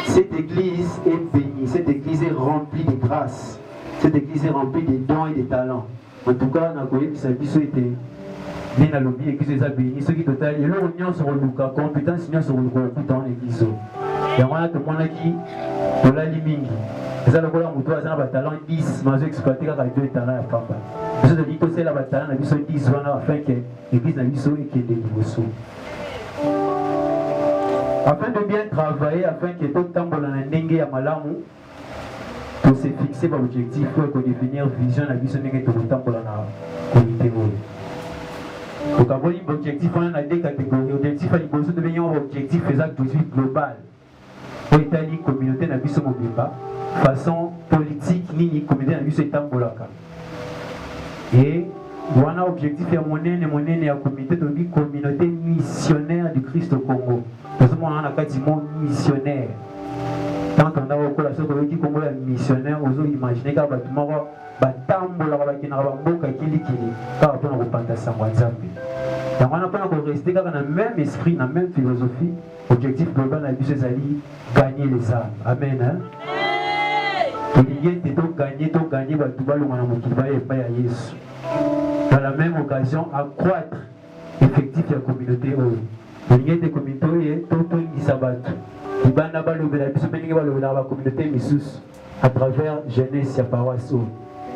Cette église est bénie, cette église est remplie de grâce, cette église est remplie de dons et de talents. En tout cas, on a connu que sa vie était bien à l'objet et que c'est béni. Ce qui est total, et là, on est sur le cas, compétence, on est sur le coup dans l'église. Et on a tout le monde qui, on l'a limingi. Et ça, le gars, on doit avoir talent 10, mais on exploité quand il y a 2 talents à papa. Parce que l'Église, c'est la talent, on a 10 afin que l'église n'a pas et qu'il y ait des niveaux. Afin de bien travailler, afin que tout le temps dans la ndenge ya malamu, pour se fixer par l'objectif, il faut définir vision la vision ndenge tout le temps dans la communauté. Donc avoir l'objectif, on a 2 catégories. L'objectif est de devenir un objectif faisant tout de suite global. Pour l'état de communauté na biso mobimba, façon politique ni communauté na biso etambolaka. Et voilà objectif ya monene ya communauté de la communauté missionnaire du Christ au Congo. Parce que moi, on a un monde missionnaire. Tant qu'on a encore la chose qui est missionnaire, on peut imaginer qu'il y a un bâtiment qui est on n'a pas rester dans le même esprit, dans la même philosophie. L'objectif global c'est de gagner les âmes. Amen. Dans la même occasion, accroître l'effectif de la communauté. Il y a des communautés qui sont la communauté Missus à travers jeunesse et paroisse.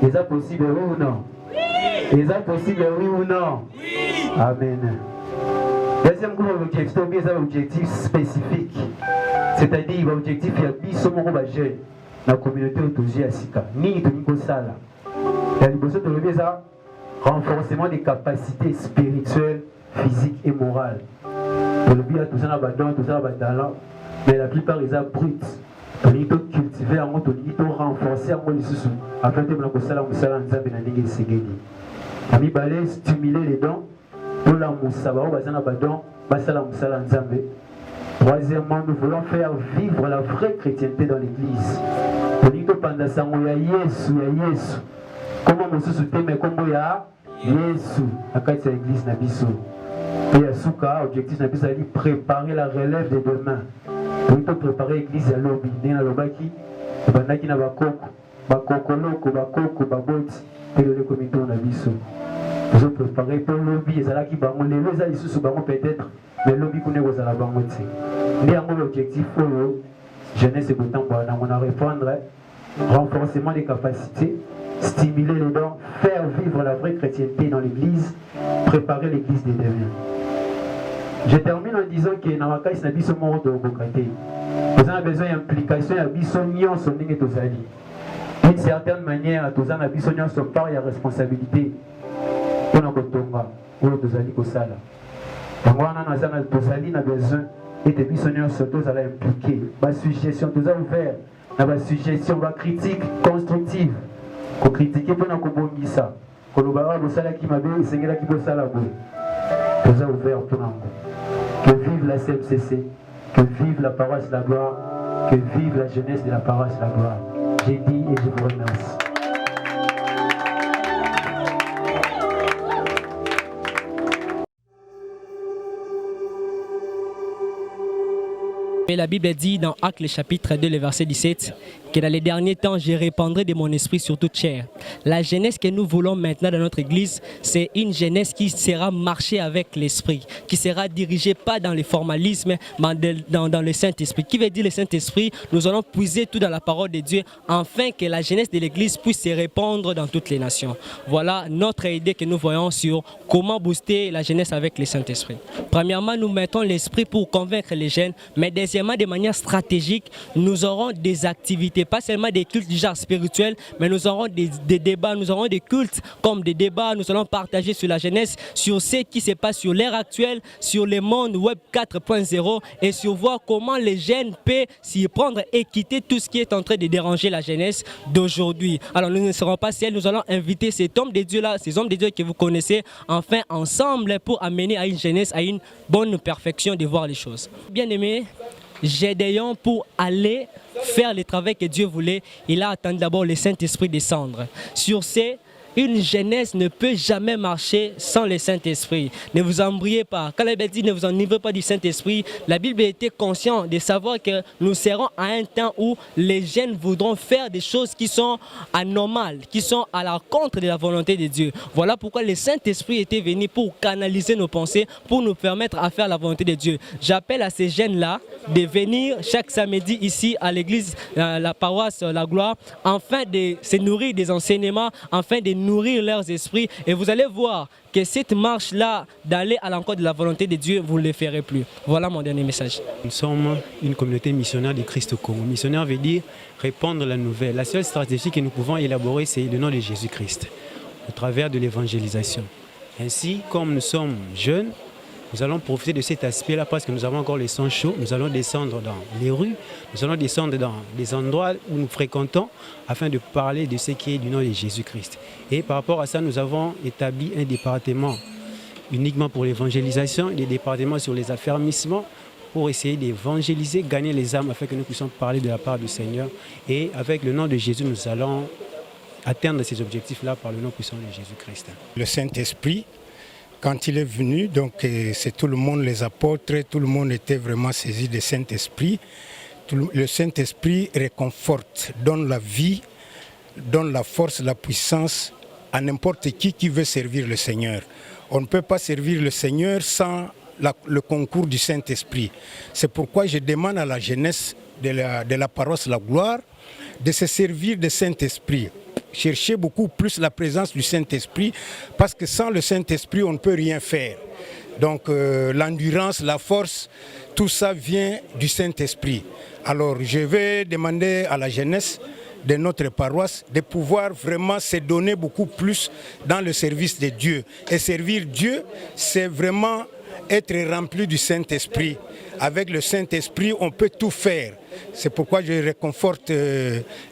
Est-ce possible ou non? Est-ce possible oui ou non? Amen. Deuxième groupe d'objectifs, c'est un objectif spécifique. C'est-à-dire l'objectif il y a biso moko ba jeune la communauté autour à Sika. Ni to niko sala. Il y a besoin de renforcement des capacités spirituelles, physiques et morales. Pour le bien, tout ça n'a pas de tout ça n'a pas de talent, mais la plupart ils sont bruts. On dit cultiver, on dit renforcer, on dit sous afin de me ça la musala nzambe na ndenge segeli. Ami balé stimuler les dons pour la musaba ou bazana ba don basala musala nzambe. Troisièmement, nous voulons faire vivre la vraie chrétienté dans l'église. On dit que pendant ça on y a Yesu. Comment on se soutient mais comment il y a Yesu à cette église na biso. Et à Souka, objectif n'a plus à dire préparer la relève de demain. Pour préparer l'église à l'objet. Dans l'obaki, pendant qu'il y a bakoko, baboti, et le comité on a vu ça. Nous préparer pour l'objet. Et là qui va les lois ici sous bango peut-être, mais l'objet qu'on est aux alabangotis. Mais à mon objectif pour le jeunesse et pourtant on a répondre renforcement des capacités, stimuler les dons, faire vivre la vraie chrétienté dans l'église, préparer l'église des demain. Je termine en disant que dans la case n'a pas monde de concrété. Nous avons besoin d'implication, il y a d'une certaine manière, nous avons besoin de part et de responsabilité pour nous tonga, pour nous aller au sala. Donc on a besoin et de besoin surtout à impliquer. Ma suggestion, nous avons ouvert, la suggestion, la critique constructive, pour critiquer pour nous comprendre ça. Quand nous avons sala qui m'a bien, c'est qui peut sala boue. Nous avons ouvert pour nous. Que vive la CMCC, que vive la paroisse de la gloire, que vive la jeunesse de la paroisse de la gloire. J'ai dit et je vous remercie. Mais la Bible dit dans Actes le chapitre 2, le verset 17, que dans les derniers temps, je répandrai de mon esprit sur toute chair. La jeunesse que nous voulons maintenant dans notre église, c'est une jeunesse qui sera marchée avec l'esprit, qui sera dirigée pas dans les formalismes, mais dans le Saint-Esprit. Qui veut dire le Saint-Esprit? Nous allons puiser tout dans la parole de Dieu, afin que la jeunesse de l'église puisse se répandre dans toutes les nations. Voilà notre idée que nous voyons sur comment booster la jeunesse avec le Saint-Esprit. Premièrement, nous mettons l'esprit pour convaincre les jeunes, mais deuxièmement, de manière stratégique, nous aurons des activités, pas seulement des cultes du genre spirituel, mais nous aurons des débats, nous aurons des cultes comme des débats, nous allons partager sur la jeunesse, sur ce qui se passe sur l'ère actuelle, sur le monde web 4.0 et sur voir comment les jeunes peuvent s'y prendre et quitter tout ce qui est en train de déranger la jeunesse d'aujourd'hui. Alors nous ne serons pas seuls, nous allons inviter cet homme de Dieu là, ces hommes de Dieu que vous connaissez, enfin ensemble pour amener à une jeunesse, à une bonne perfection de voir les choses. Bien aimé, Gédéon, pour aller faire le travail que Dieu voulait, il a attendu d'abord le Saint-Esprit descendre. Sur ce, une jeunesse ne peut jamais marcher sans le Saint-Esprit. Ne vous embrouillez pas. Quand la Bible dit ne vous enivrez pas du Saint-Esprit, la Bible était consciente de savoir que nous serons à un temps où les jeunes voudront faire des choses qui sont anormales, qui sont à l'encontre de la volonté de Dieu. Voilà pourquoi le Saint-Esprit était venu pour canaliser nos pensées, pour nous permettre à faire la volonté de Dieu. J'appelle à ces jeunes-là de venir chaque samedi ici à l'église, la paroisse La Gloire, afin de se nourrir des enseignements, afin de nourrir leurs esprits, et vous allez voir que cette marche-là, d'aller à l'encontre de la volonté de Dieu, vous ne le ferez plus. Voilà mon dernier message. Nous sommes une communauté missionnaire de Christ au Congo. Missionnaire veut dire répandre la nouvelle. La seule stratégie que nous pouvons élaborer, c'est le nom de Jésus-Christ, au travers de l'évangélisation. Ainsi, comme nous sommes jeunes, nous allons profiter de cet aspect-là parce que nous avons encore les sangs chauds. Nous allons descendre dans les rues, nous allons descendre dans les endroits où nous fréquentons afin de parler de ce qui est du nom de Jésus-Christ. Et par rapport à ça, nous avons établi un département uniquement pour l'évangélisation, des départements sur les affermissements pour essayer d'évangéliser, gagner les âmes afin que nous puissions parler de la part du Seigneur. Et avec le nom de Jésus, nous allons atteindre ces objectifs-là par le nom puissant de Jésus-Christ. Le Saint-Esprit, quand il est venu, donc c'est tout le monde, les apôtres, tout le monde était vraiment saisi du Saint-Esprit. Le Saint-Esprit réconforte, donne la vie, donne la force, la puissance à n'importe qui veut servir le Seigneur. On ne peut pas servir le Seigneur sans le concours du Saint-Esprit. C'est pourquoi je demande à la jeunesse de la paroisse La Gloire de se servir du Saint-Esprit. Chercher beaucoup plus la présence du Saint-Esprit, parce que sans le Saint-Esprit, on ne peut rien faire. Donc l'endurance, la force, tout ça vient du Saint-Esprit. Alors je vais demander à la jeunesse de notre paroisse de pouvoir vraiment se donner beaucoup plus dans le service de Dieu. Et servir Dieu, c'est vraiment être rempli du Saint-Esprit. Avec le Saint-Esprit, on peut tout faire. C'est pourquoi je réconforte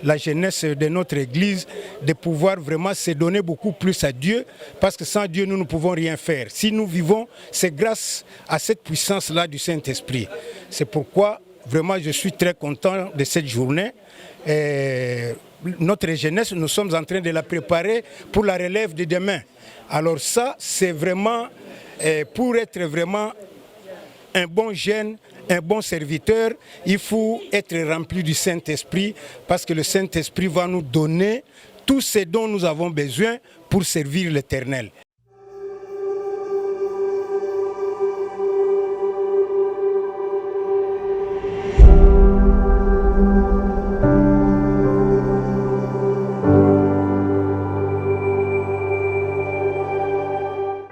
la jeunesse de notre Église de pouvoir vraiment se donner beaucoup plus à Dieu, parce que sans Dieu, nous ne pouvons rien faire. Si nous vivons, c'est grâce à cette puissance-là du Saint-Esprit. C'est pourquoi vraiment je suis très content de cette journée. Et notre jeunesse, nous sommes en train de la préparer pour la relève de demain. Alors ça, c'est vraiment pour être vraiment un bon jeune, un bon serviteur, il faut être rempli du Saint-Esprit, parce que le Saint-Esprit va nous donner tout ce dont nous avons besoin pour servir l'Éternel.